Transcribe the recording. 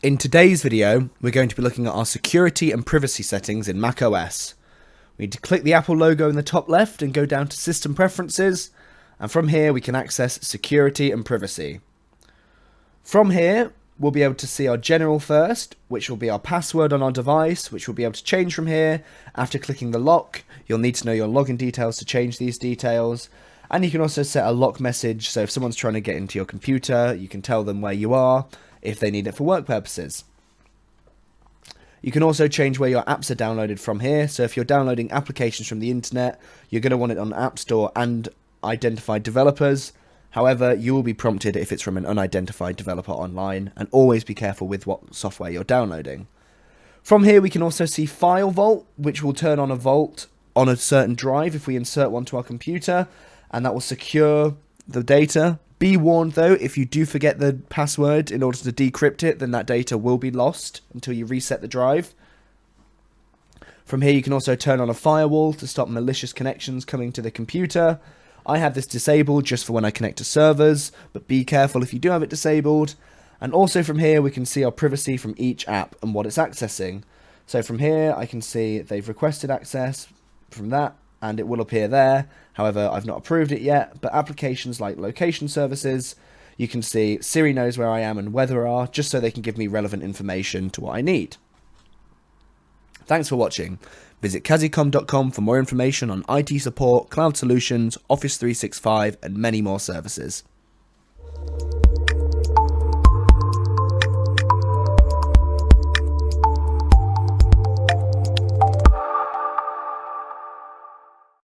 In today's video, we're going to be looking at our security and privacy settings in macOS. We need to click the Apple logo in the top left and go down to System Preferences, and from here we can access Security and Privacy. From here, we'll be able to see our General first, which will be our password on our device, which we'll be able to change from here. After clicking the lock, you'll need to know your login details to change these details. And you can also set a lock message, so if someone's trying to get into your computer, you can tell them where you are, if they need it for work purposes. You can also change where your apps are downloaded from here, so if you're downloading applications from the internet, you're going to want it on App Store and identified developers. However, you will be prompted if it's from an unidentified developer online, and always be careful with what software you're downloading. From here we can also see File Vault, which will turn on a vault on a certain drive if we insert one to our computer, and that will secure the data. Be warned though, if you do forget the password in order to decrypt it, then that data will be lost until you reset the drive. From here you can also turn on a firewall to stop malicious connections coming to the computer. I have this disabled just for when I connect to servers, but be careful if you do have it disabled. And also from here we can see our privacy from each app and what it's accessing. So from here I can see they've requested access from that, and it will appear there. However, I've not approved it yet, but applications like location services, you can see Siri knows where I am and where they are, just so they can give me relevant information to what I need. Thanks for watching. Visit Kazzicom.com for more information on IT support, cloud solutions, Office 365, and many more services.